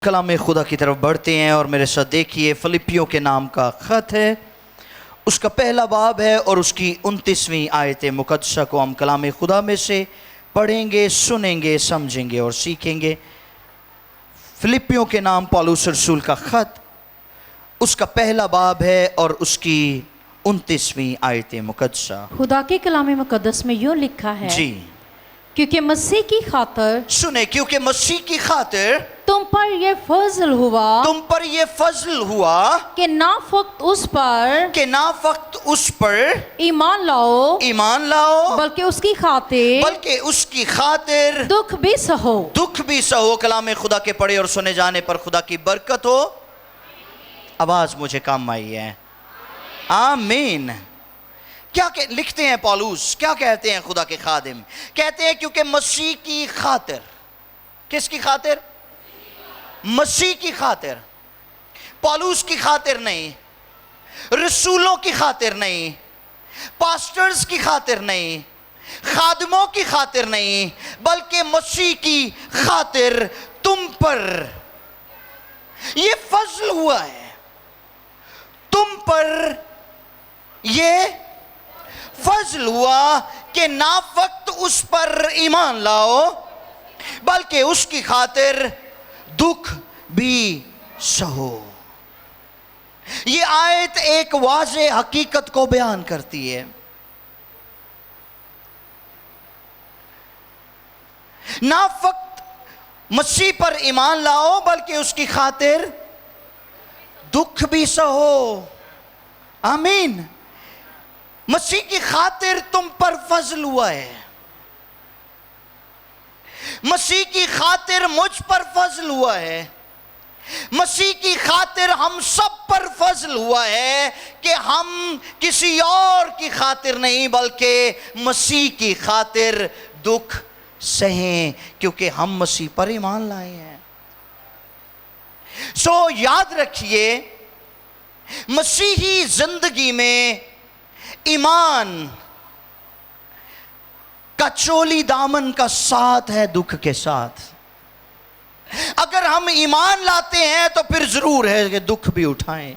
کلام خدا کی طرف بڑھتے ہیں اور میرے ساتھ دیکھیے فلپیوں کے نام کا خط ہے، اس کا پہلا باب ہے اور اس کی 29ویں آیت مقدسہ کو ہم کلام خدا میں سے پڑھیں گے، سنیں گے، سمجھیں گے اور سیکھیں گے۔ فلپیوں کے نام پولس رسول کا خط، اس کا پہلا باب ہے اور اس کی 29ویں آیت مقدسہ۔ خدا کے کلام مقدس میں یوں لکھا ہے، جی کیونکہ مسیح کی خاطر سنیں، کیونکہ مسیح کی خاطر تم پر یہ فضل ہوا تم پر یہ فضل ہوا کہ نہ فقط اس پر ایمان لاؤ بلکہ اس کی خاطر دکھ بھی سہو۔ کلام خدا کے پڑھے اور سنے جانے پر خدا کی برکت ہو۔ آواز مجھے کام آئی ہے، آمین۔ کیا لکھتے ہیں پولس، کیا کہتے ہیں خدا کے خادم؟ کہتے ہیں کیونکہ مسیح کی خاطر۔ کس کی خاطر؟ مسیح کی خاطر۔ پولس کی خاطر نہیں، رسولوں کی خاطر نہیں، پاسٹرز کی خاطر نہیں، خادموں کی خاطر نہیں، بلکہ مسیح کی خاطر تم پر یہ فضل ہوا ہے، تم پر یہ فضل ہوا کہ نہ فقط اس پر ایمان لاؤ بلکہ اس کی خاطر دکھ بھی سہو۔ یہ آیت ایک واضح حقیقت کو بیان کرتی ہے۔ نہ فقط مسیح پر ایمان لاؤ بلکہ اس کی خاطر دکھ بھی سہو۔ آمین۔ مسیح کی خاطر تم پر فضل ہوا ہے، مسیح کی خاطر مجھ پر فضل ہوا ہے، مسیح کی خاطر ہم سب پر فضل ہوا ہے کہ ہم کسی اور کی خاطر نہیں بلکہ مسیح کی خاطر دکھ سہیں، کیونکہ ہم مسیح پر ایمان لائے ہیں۔ سو یاد رکھیے، مسیحی زندگی میں ایمان کا چولی دامن کا ساتھ ہے دکھ کے ساتھ۔ اگر ہم ایمان لاتے ہیں تو پھر ضرور ہے کہ دکھ بھی اٹھائیں،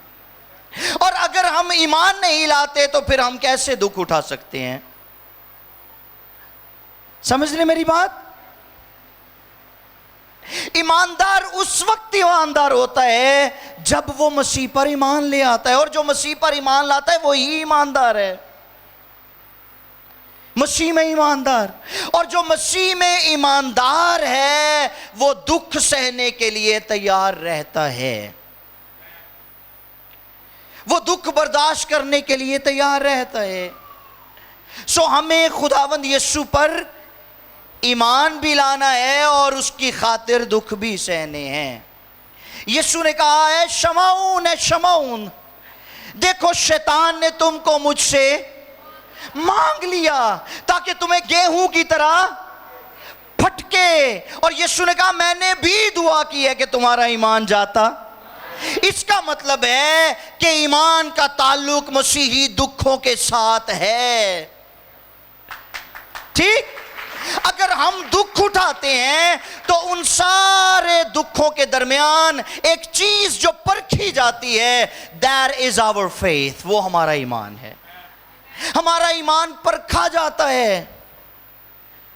اور اگر ہم ایمان نہیں لاتے تو پھر ہم کیسے دکھ اٹھا سکتے ہیں؟ سمجھ لیں میری بات؟ ایماندار اس وقت ایماندار ہوتا ہے جب وہ مسیح پر ایمان لے آتا ہے، اور جو مسیح پر ایمان لاتا ہے وہی ایماندار ہے، مسیح میں ایماندار۔ اور جو مسیح میں ایماندار ہے وہ دکھ سہنے کے لیے تیار رہتا ہے، وہ دکھ برداشت کرنے کے لیے تیار رہتا ہے۔ سو ہمیں خداوند یسوع پر ایمان بھی لانا ہے اور اس کی خاطر دکھ بھی سہنے ہیں۔ یسوع نے کہا ہے شمعون، دیکھو شیطان نے تم کو مجھ سے مانگ لیا تاکہ تمہیں گیہوں کی طرح پھٹکے، اور یسوع نے کہا میں نے بھی دعا کی ہے کہ تمہارا ایمان جاتا۔ اس کا مطلب ہے کہ ایمان کا تعلق مسیحی دکھوں کے ساتھ ہے، ٹھیک؟ اگر ہم دکھ اٹھاتے ہیں تو ان سارے دکھوں کے درمیان ایک چیز جو پرکھی جاتی ہے، there is our faith، وہ ہمارا ایمان ہے۔ ہمارا ایمان پرکھا جاتا ہے،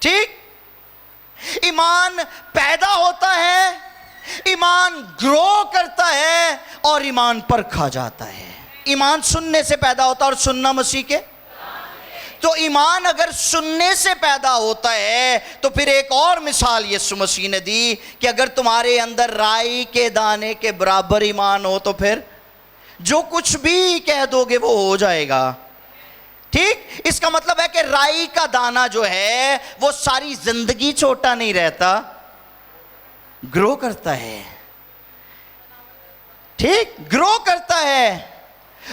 ٹھیک؟ ایمان پیدا ہوتا ہے، ایمان گرو کرتا ہے اور ایمان پرکھا جاتا ہے۔ ایمان سننے سے پیدا ہوتا ہے اور سننا مسیح کے۔ تو ایمان اگر سننے سے پیدا ہوتا ہے تو پھر ایک اور مثال یسوع مسیح نے دی کہ اگر تمہارے اندر رائی کے دانے کے برابر ایمان ہو تو پھر جو کچھ بھی کہہ دو گے وہ ہو جائے گا، ٹھیک؟ اس کا مطلب ہے کہ رائی کا دانہ جو ہے وہ ساری زندگی چھوٹا نہیں رہتا، گرو کرتا ہے، ٹھیک؟ گرو کرتا ہے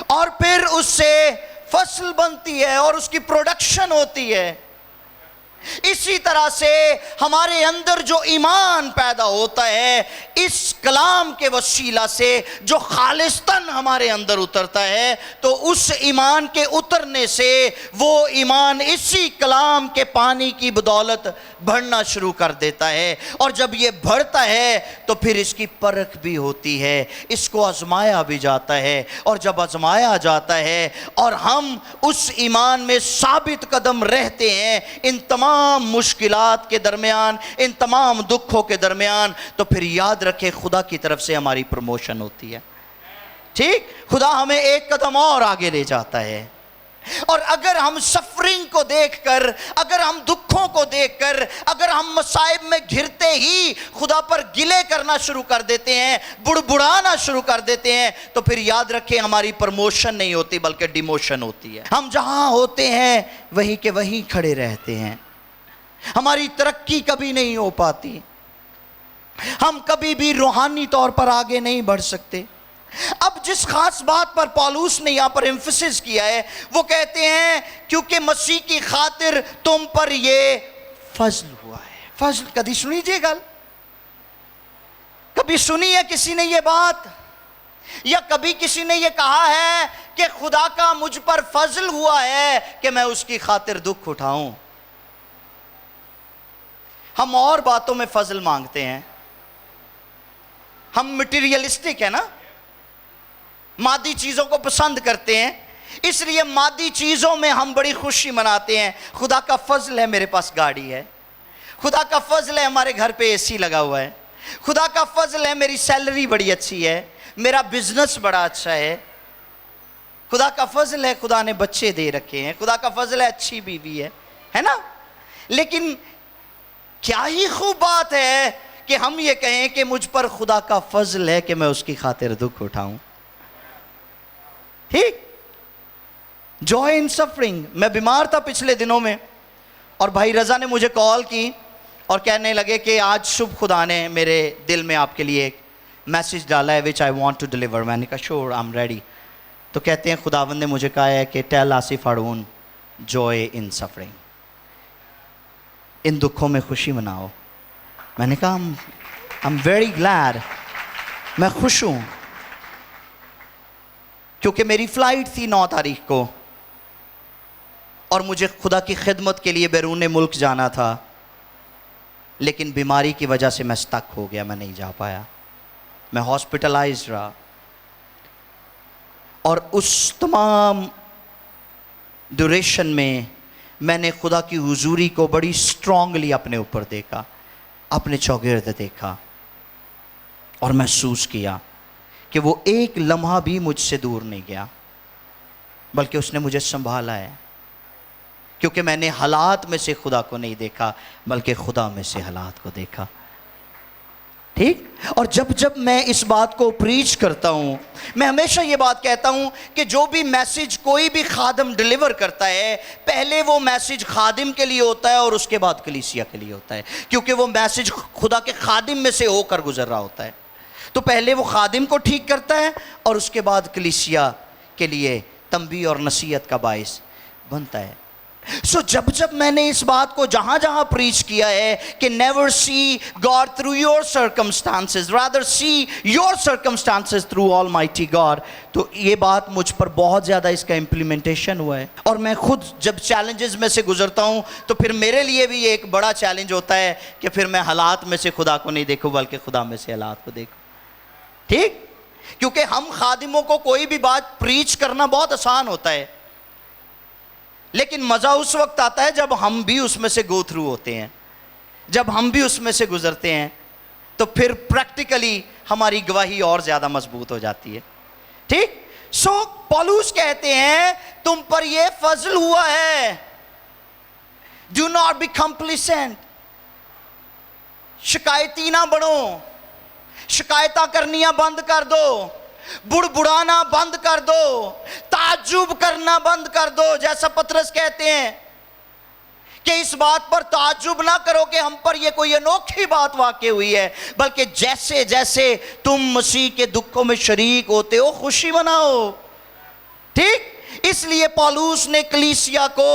اور پھر اس سے فصل بنتی ہے اور اس کی پروڈکشن ہوتی ہے۔ اسی طرح سے ہمارے اندر جو ایمان پیدا ہوتا ہے اس کلام کے وسیلہ سے جو خالصتاً ہمارے اندر اترتا ہے، تو اس ایمان کے اترنے سے وہ ایمان اسی کلام کے پانی کی بدولت بڑھنا شروع کر دیتا ہے، اور جب یہ بڑھتا ہے تو پھر اس کی پرکھ بھی ہوتی ہے، اس کو آزمایا بھی جاتا ہے، اور جب آزمایا جاتا ہے اور ہم اس ایمان میں ثابت قدم رہتے ہیں ان تمام مشکلات کے درمیان، ان تمام دکھوں کے درمیان، تو پھر یاد رکھے خدا کی طرف سے ہماری پروموشن ہوتی ہے۔ ٹھیک، خدا ہمیں ایک قدم اور آگے لے جاتا ہے۔ اور اگر ہم سفرنگ کو دیکھ کر، اگر ہم دکھوں کو دیکھ کر، اگر ہم مصائب میں گھرتے ہی خدا پر گلے کرنا شروع کر دیتے ہیں، بڑبڑانا شروع کر دیتے ہیں، تو پھر یاد رکھیں ہماری پروموشن نہیں ہوتی بلکہ ڈیموشن ہوتی ہے۔ ہم جہاں ہوتے ہیں وہیں کے وہیں کھڑے رہتے ہیں، ہماری ترقی کبھی نہیں ہو پاتی، ہم کبھی بھی روحانی طور پر آگے نہیں بڑھ سکتے۔ اب جس خاص بات پر پالوس نے یہاں پر ایمفسس کیا ہے، وہ کہتے ہیں کیونکہ مسیح کی خاطر تم پر یہ فضل ہوا ہے۔ فضل کبھی سنی جے گل؟ کبھی سنی ہے کسی نے یہ بات؟ یا کبھی کسی نے یہ کہا ہے کہ خدا کا مجھ پر فضل ہوا ہے کہ میں اس کی خاطر دکھ اٹھاؤں؟ ہم اور باتوں میں فضل مانگتے ہیں، ہم مٹیریلسٹک ہے نا، مادی چیزوں کو پسند کرتے ہیں، اس لیے مادی چیزوں میں ہم بڑی خوشی مناتے ہیں۔ خدا کا فضل ہے میرے پاس گاڑی ہے، خدا کا فضل ہے ہمارے گھر پہ اے سی لگا ہوا ہے، خدا کا فضل ہے میری سیلری بڑی اچھی ہے، میرا بزنس بڑا اچھا ہے، خدا کا فضل ہے خدا نے بچے دے رکھے ہیں، خدا کا فضل ہے اچھی بیوی ہے نا۔ لیکن کیا ہی خوب بات ہے کہ ہم یہ کہیں کہ مجھ پر خدا کا فضل ہے کہ میں اس کی خاطر دکھ اٹھاؤں۔ ٹھیک، جوائے ان سفرنگ۔ میں بیمار تھا پچھلے دنوں میں، اور بھائی رضا نے مجھے کال کی اور کہنے لگے کہ آج صبح خدا نے میرے دل میں آپ کے لیے ایک میسیج ڈالا ہے which I want to deliver۔ میں نے کہا sure I'm ready۔ تو کہتے ہیں خداوند نے مجھے کہا ہے کہ tell Asif Haroon joy in suffering، ان دکھوں میں خوشی مناؤ۔ میں نے کہا I'm very glad، میں خوش ہوں، کیونکہ میری فلائٹ تھی 9 تاریخ کو اور مجھے خدا کی خدمت کے لیے بیرون ملک جانا تھا، لیکن بیماری کی وجہ سے میں سٹک ہو گیا، میں نہیں جا پایا، میں ہاسپٹلائز رہا۔ اور اس تمام ڈیوریشن میں نے خدا کی حضوری کو بڑی سٹرونگلی اپنے اوپر دیکھا، اپنے چوگرد دیکھا، اور محسوس کیا کہ وہ ایک لمحہ بھی مجھ سے دور نہیں گیا، بلکہ اس نے مجھے سنبھالا ہے، کیونکہ میں نے حالات میں سے خدا کو نہیں دیکھا بلکہ خدا میں سے حالات کو دیکھا۔ ٹھیک، اور جب میں اس بات کو پریچ کرتا ہوں، میں ہمیشہ یہ بات کہتا ہوں کہ جو بھی میسیج کوئی بھی خادم ڈیلیور کرتا ہے، پہلے وہ میسیج خادم کے لیے ہوتا ہے اور اس کے بعد کلیسیا کے لیے ہوتا ہے، کیونکہ وہ میسیج خدا کے خادم میں سے ہو کر گزر رہا ہوتا ہے۔ تو پہلے وہ خادم کو ٹھیک کرتا ہے اور اس کے بعد کلیسیا کے لیے تنبیہ اور نصیحت کا باعث بنتا ہے۔ سو جب میں نے اس بات کو جہاں پریچ کیا ہے کہ never see God through your circumstances, rather see your circumstances through Almighty God، تو یہ بات مجھ پر بہت زیادہ اس کا امپلیمنٹیشن ہوا ہے۔ اور میں خود جب چیلنجز میں سے گزرتا ہوں تو پھر میرے لیے بھی یہ ایک بڑا چیلنج ہوتا ہے کہ پھر میں حالات میں سے خدا کو نہیں دیکھوں بلکہ خدا میں سے حالات کو دیکھوں۔ ٹھیک، کیونکہ ہم خادموں کو کوئی بھی بات پریچ کرنا بہت آسان ہوتا ہے، لیکن مزہ اس وقت آتا ہے جب ہم بھی اس میں سے گو تھرو ہوتے ہیں، جب ہم بھی اس میں سے گزرتے ہیں، تو پھر پریکٹیکلی ہماری گواہی اور زیادہ مضبوط ہو جاتی ہے۔ ٹھیک، سو پولوس کہتے ہیں تم پر یہ فضل ہوا ہے، do not be complacent، شکایتی نہ بنو، شکایتاں کرنیاں بند کر دو، بڑبڑانا بند کر دو، تعجب کرنا بند کر دو، جیسا پطرس کہتے ہیں کہ اس بات پر تعجب نہ کرو کہ ہم پر یہ کوئی انوکھی بات واقع ہوئی ہے، بلکہ جیسے جیسے تم مسیح کے دکھوں میں شریک ہوتے ہو خوشی مناؤ۔ ٹھیک، اس لیے پولوس نے کلیسیا کو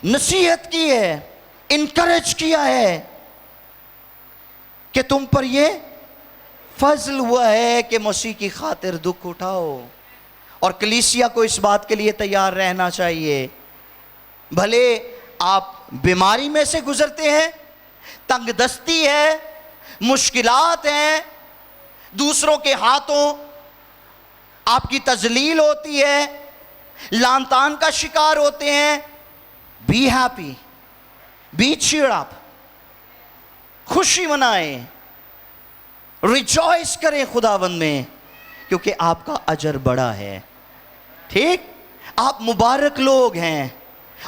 نصیحت کی ہے انکریج کیا ہے کہ تم پر یہ فضل ہوا ہے کہ مسیح کی خاطر دکھ اٹھاؤ. اور کلیسیا کو اس بات کے لیے تیار رہنا چاہیے. بھلے آپ بیماری میں سے گزرتے ہیں, تنگ دستی ہے, مشکلات ہیں, دوسروں کے ہاتھوں آپ کی تذلیل ہوتی ہے, لان تان کا شکار ہوتے ہیں, بی ہیپی, بی چیئر اپ, خوشی منائیں, ریجوائس کریں خداوند میں, کیونکہ آپ کا اجر بڑا ہے. ٹھیک, آپ مبارک لوگ ہیں.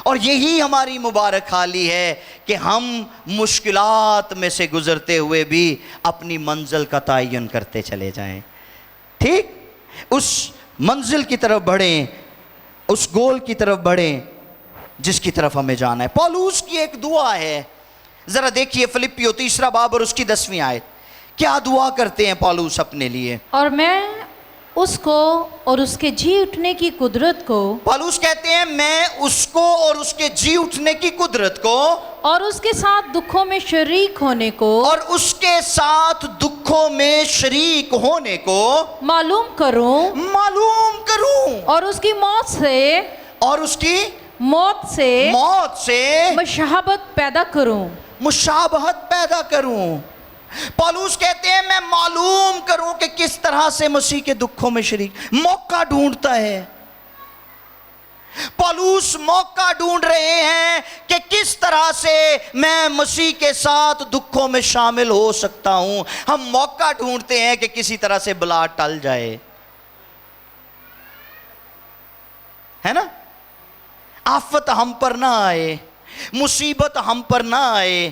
اور یہی ہماری مبارک حالی ہے کہ ہم مشکلات میں سے گزرتے ہوئے بھی اپنی منزل کا تعین کرتے چلے جائیں. ٹھیک, اس منزل کی طرف بڑھیں, اس گول کی طرف بڑھیں جس کی طرف ہمیں جانا ہے. پولوس کی ایک دعا ہے, ذرا دیکھیے فلپیو 3 باب اور اس کی 10ویں آیت. کیا دعا کرتے ہیں پولوس اپنے لیے؟ اور میں اس کو اور اس کے جی اٹھنے کی قدرت کو, پولوس کہتے ہیں میں اس کو اور اس کے جی اٹھنے کی قدرت کو, اور اس کے ساتھ دکھوں میں شریک ہونے کو, اور اس کے ساتھ دکھوں میں شریک ہونے کو معلوم کروں, اور اس کی موت سے, اور اس کی موت سے مشابہت پیدا کروں. مشابہت پیدا کروں. پولوس کہتے ہیں میں معلوم کروں کہ کس طرح سے مسیح کے دکھوں میں شریک. موقع ڈھونڈتا ہے. پولوس موقع ڈھونڈ رہے ہیں کہ کس طرح سے میں مسیح کے ساتھ دکھوں میں شامل ہو سکتا ہوں. ہم موقع ڈھونڈتے ہیں کہ کسی طرح سے بلا ٹل جائے, ہے نا, آفت ہم پر نہ آئے, مصیبت ہم پر نہ آئے,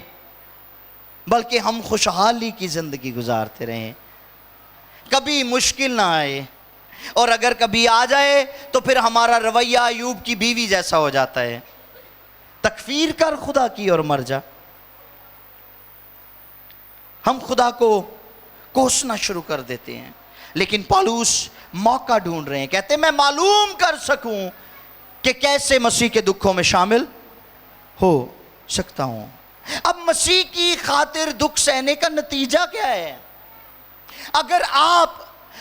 بلکہ ہم خوشحالی کی زندگی گزارتے رہیں, کبھی مشکل نہ آئے. اور اگر کبھی آ جائے تو پھر ہمارا رویہ ایوب کی بیوی جیسا ہو جاتا ہے, تکفیر کر خدا کی اور مر جا. ہم خدا کو کوسنا شروع کر دیتے ہیں. لیکن پولوس موقع ڈھونڈ رہے ہیں, کہتے ہیں میں معلوم کر سکوں کہ کیسے مسیح کے دکھوں میں شامل ہو سکتا ہوں. اب مسیح کی خاطر دکھ سہنے کا نتیجہ کیا ہے؟ اگر آپ,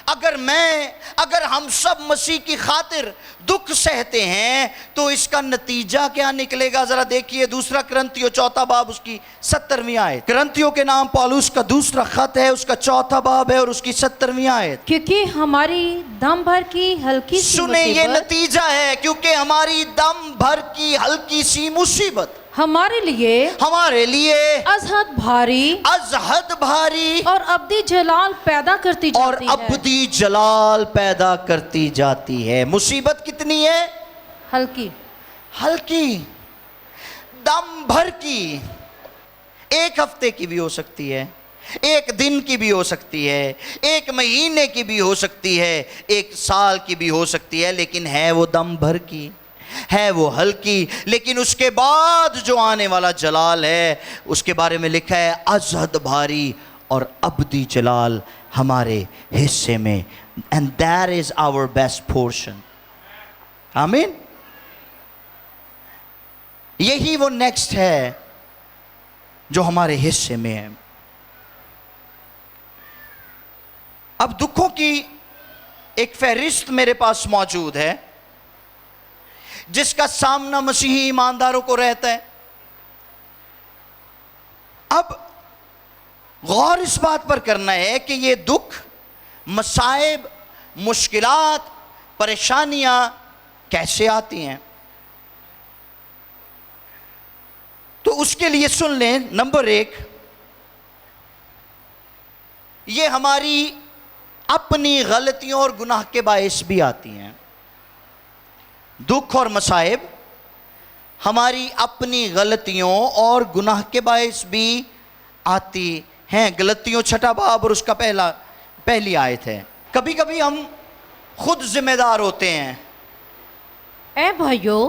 اگر میں, اگر ہم سب مسیح کی خاطر دکھ سہتے ہیں تو اس کا نتیجہ کیا نکلے گا؟ ذرا دیکھیے 2 کرنتھیوں 4 باب اس کی 70ویں آیت. کرنتھیوں کے نام پولوس کا دوسرا خط ہے, اس کا 4 باب ہے اور اس کی 70ویں آیت. کیونکہ ہماری دم بھر کی ہلکی سی سنیں, یہ مصیبت, نتیجہ ہے, کیونکہ ہماری دم بھر کی ہلکی سی مصیبت ہمارے لیے از حد بھاری اور ابدی جلال پیدا کرتی جاتی ہے. اور ابدی جلال پیدا کرتی جاتی ہے. مصیبت کتنی ہے؟ ہلکی, دم بھر کی. 1 ہفتے کی بھی ہو سکتی ہے, 1 دن کی بھی ہو سکتی ہے, 1 مہینے کی بھی ہو سکتی ہے, 1 سال کی بھی ہو سکتی ہے, لیکن ہے وہ دم بھر کی, ہے وہ ہلکی. لیکن اس کے بعد جو آنے والا جلال ہے اس کے بارے میں لکھا ہے ازحد بھاری اور ابدی جلال ہمارے حصے میں. And that is our best portion. آمین. یہی وہ نیکسٹ ہے جو ہمارے حصے میں ہے. اب دکھوں کی ایک فہرست میرے پاس موجود ہے جس کا سامنا مسیحی ایمانداروں کو رہتا ہے. اب غور اس بات پر کرنا ہے کہ یہ دکھ, مصائب, مشکلات, پریشانیاں کیسے آتی ہیں. تو اس کے لیے سن لیں, نمبر 1, یہ ہماری اپنی غلطیوں اور گناہ کے باعث بھی آتی ہیں. دکھ اور مصائب ہماری اپنی غلطیوں اور گناہ کے باعث بھی آتی ہیں. غلطیوں 6 باب اور اس کا پہلی آیت ہے. کبھی کبھی ہم خود ذمہ دار ہوتے ہیں. اے بھائیو,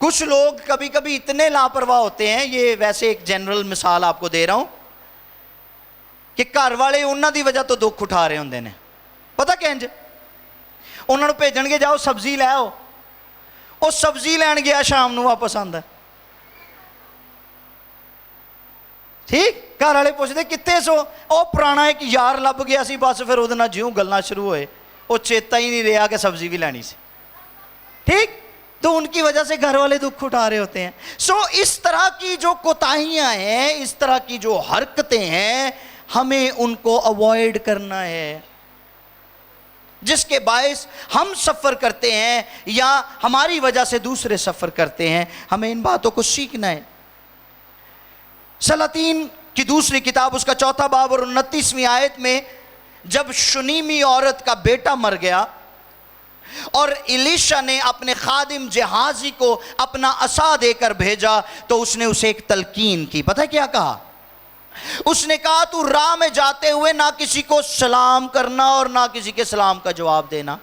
کچھ لوگ کبھی کبھی اتنے لاپرواہ ہوتے ہیں, یہ ویسے ایک جنرل مثال آپ کو دے رہا ہوں, کہ گھر والے انہاں دی وجہ تو دکھ اٹھا رہے ہوندے نے. پتہ کینج انہاں نوں بھیجن گے جاؤ سبزی لے آؤ, وہ سبزی لین گیا شام نوں واپس آندا ہے. ٹھیک, گھر والے پوچھتے کتے سو, وہ پرانا ایک یار لب گیا سی, بس پھر وہ جیوں گلنا شروع ہوئے وہ چیتا ہی نہیں رہا کہ سبزی بھی لینی سی. ٹھیک, تو ان کی وجہ سے گھر والے دکھ اٹھا رہے ہوتے ہیں. سو اس طرح کی جو کوتاہیاں ہیں, اس طرح کی جو حرکتیں ہیں, ہمیں ان کو اوائڈ کرنا ہے, جس کے باعث ہم سفر کرتے ہیں یا ہماری وجہ سے دوسرے سفر کرتے ہیں. ہمیں ان باتوں کو سیکھنا ہے. سلاطین کی دوسری کتاب اس کا 4 باب اور 29ویں آیت میں جب شنیمی عورت کا بیٹا مر گیا اور الیشا نے اپنے خادم جہازی کو اپنا عصا دے کر بھیجا, تو اس نے اسے ایک تلقین کی. پتہ ہے کیا کہا؟ اس نے کہا تو راہ میں جاتے ہوئے نہ کسی کو سلام کرنا اور نہ کسی کے سلام کا جواب دینا,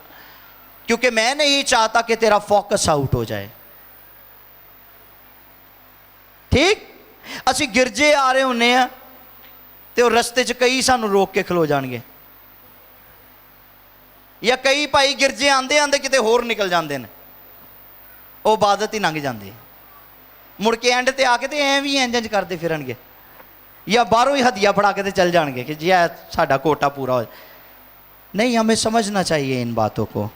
کیونکہ میں نہیں چاہتا کہ تیرا فوکس آؤٹ ہو جائے. ٹھیک, اسی گرجے آ رہے ہونے ہیں تو رستے چ کئی سانو روک کے کھلو جان گے, یا کئی بھائی گرجے آندے آندے کتے ہور نکل جاندے ہیں, وہ عبادت ہی لنگ جاندی, مڑ کے اینڈ تے آ کے تے ایویں ہی انج کردے پھرن گے, یا باہروں ہی ہدیہ پھڑا کے تے چل جان گے کہ جی ساڈا کوٹا پورا ہو. نہیں, ہمیں سمجھنا چاہیے ان باتوں کو,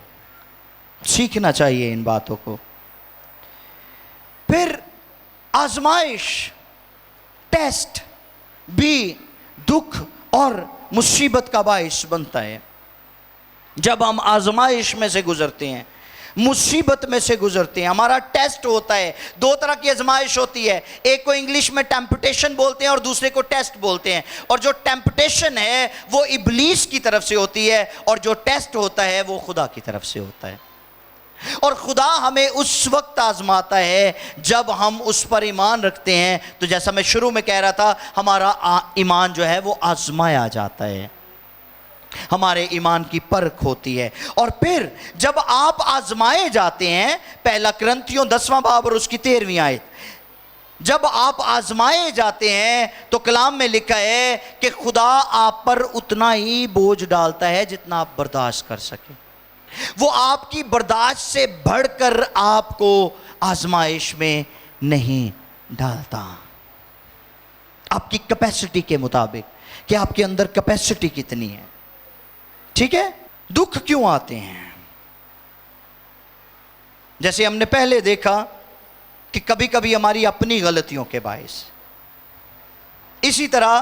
سیکھنا چاہیے ان باتوں کو. پھر آزمائش, ٹیسٹ بھی دکھ اور مصیبت کا باعث بنتا ہے. جب ہم آزمائش میں سے گزرتے ہیں, مصیبت میں سے گزرتے ہیں, ہمارا ٹیسٹ ہوتا ہے. 2 طرح کی آزمائش ہوتی ہے, ایک کو انگلش میں ٹیمپٹیشن بولتے ہیں اور دوسرے کو ٹیسٹ بولتے ہیں. اور جو ٹیمپٹیشن ہے وہ ابلیس کی طرف سے ہوتی ہے, اور جو ٹیسٹ ہوتا ہے وہ خدا کی طرف سے ہوتا ہے. اور خدا ہمیں اس وقت آزماتا ہے جب ہم اس پر ایمان رکھتے ہیں. تو جیسا میں شروع میں کہہ رہا تھا, ہمارا ایمان جو ہے وہ آزمایا جاتا ہے, ہمارے ایمان کی پرکھ ہوتی ہے. اور پھر جب آپ آزمائے جاتے ہیں, 1 کرنتھیوں 10واں باب اور اس کی 13ویں آیت, جب آپ آزمائے جاتے ہیں تو کلام میں لکھا ہے کہ خدا آپ پر اتنا ہی بوجھ ڈالتا ہے جتنا آپ برداشت کر سکیں. وہ آپ کی برداشت سے بڑھ کر آپ کو آزمائش میں نہیں ڈالتا, آپ کی کیپیسٹی کے مطابق کہ آپ کے اندر کیپیسٹی کتنی ہے. ٹھیک ہے, دکھ کیوں آتے ہیں؟ جیسے ہم نے پہلے دیکھا کہ کبھی کبھی ہماری اپنی غلطیوں کے باعث. اسی طرح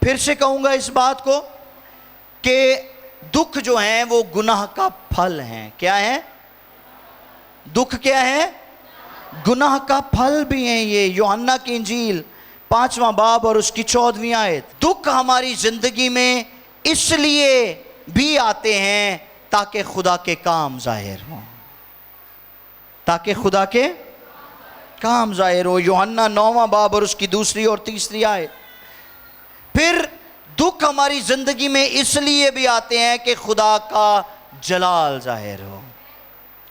پھر سے کہوں گا اس بات کو کہ دکھ جو ہیں وہ گناہ کا پھل ہیں. کیا ہیں دکھ؟ کیا ہے؟ گناہ کا پھل بھی ہیں. یہ یوحنا کی انجیل 5واں باب اور اس کی 14ویں آیت. دکھ ہماری زندگی میں اس لیے بھی آتے ہیں تاکہ خدا کے کام ظاہر ہوں, تاکہ خدا کے کام ظاہر ہو. یوحنا 9واں باب اور اس کی 2 اور 3 آیت. پھر دکھ ہماری زندگی میں اس لیے بھی آتے ہیں کہ خدا کا جلال ظاہر ہو.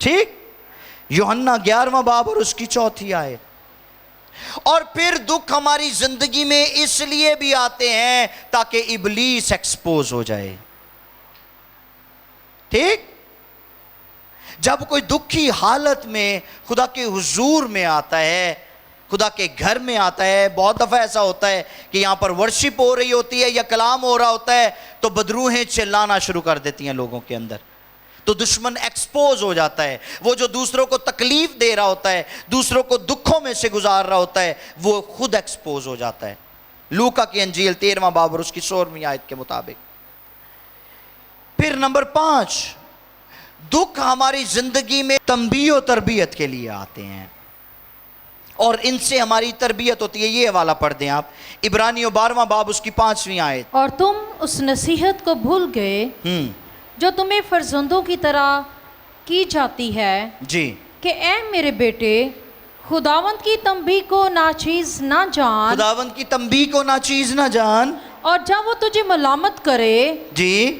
ٹھیک, یوحنا 11واں باب اور اس کی 4 آیت. اور پھر دکھ ہماری زندگی میں اس لیے بھی آتے ہیں تاکہ ابلیس ایکسپوز ہو جائے. ٹھیک, جب کوئی دکھی حالت میں خدا کے حضور میں آتا ہے, خدا کے گھر میں آتا ہے, بہت دفعہ ایسا ہوتا ہے کہ یہاں پر ورشپ ہو رہی ہوتی ہے یا کلام ہو رہا ہوتا ہے تو بدروہیں چلانا شروع کر دیتی ہیں لوگوں کے اندر, تو دشمن ایکسپوز ہو جاتا ہے. وہ جو دوسروں کو تکلیف دے رہا ہوتا ہے, دوسروں کو دکھوں میں سے گزار رہا ہوتا ہے, وہ خود ایکسپوز ہو جاتا ہے. لوکا کی انجیل 13واں باب اور اس کی 16ویں آیت کے مطابق. پھر نمبر 5, دکھ ہماری زندگی میں تنبیہ و تربیت کے لیے آتے ہیں اور ان سے ہماری تربیت ہوتی ہے. یہ حوالہ پڑھ دیں آپ, عبرانیوں 12واں باب اس کی 5ویں آیت. اور تم اس نصیحت کو بھول گئے جو تمہیں فرزندوں کی طرح کی جاتی ہے جی, کہ اے میرے بیٹے خداوند کی تنبیہ کو ناچیز نہ جان, خداوند کی تنبیہ کو ناچیز نہ جان, اور جب وہ تجھے ملامت کرے جی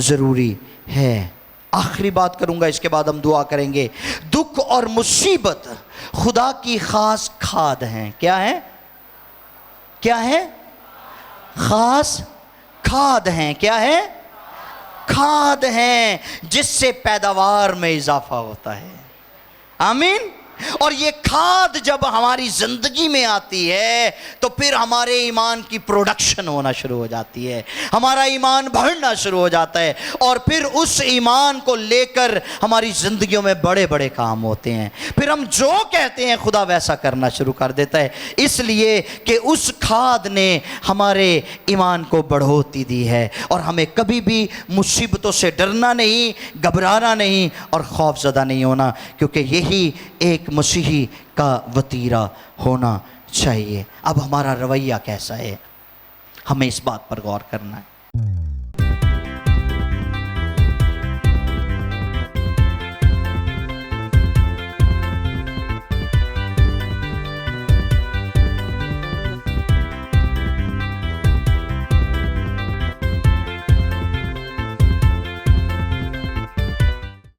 ضروری ہے۔ آخری بات کروں گا، اس کے بعد ہم دعا کریں گے۔ دکھ اور مصیبت خدا کی خاص کھاد ہیں۔ کیا ہے؟ کیا ہے؟ خاص کھاد ہیں۔ کیا ہے؟ کھاد ہیں جس سے پیداوار میں اضافہ ہوتا ہے۔ آمین۔ اور یہ کھاد جب ہماری زندگی میں آتی ہے تو پھر ہمارے ایمان کی پروڈکشن ہونا شروع ہو جاتی ہے، ہمارا ایمان بڑھنا شروع ہو جاتا ہے، اور پھر اس ایمان کو لے کر ہماری زندگیوں میں بڑے بڑے کام ہوتے ہیں۔ پھر ہم جو کہتے ہیں خدا ویسا کرنا شروع کر دیتا ہے، اس لیے کہ اس کھاد نے ہمارے ایمان کو بڑھوتی دی ہے، اور ہمیں کبھی بھی مصیبتوں سے ڈرنا نہیں، گھبرانا نہیں، اور خوف زدہ نہیں ہونا، کیونکہ یہی ایک مسیحی کا وتیرہ ہونا چاہیے۔ اب ہمارا رویہ کیسا ہے، ہمیں اس بات پر غور کرنا ہے۔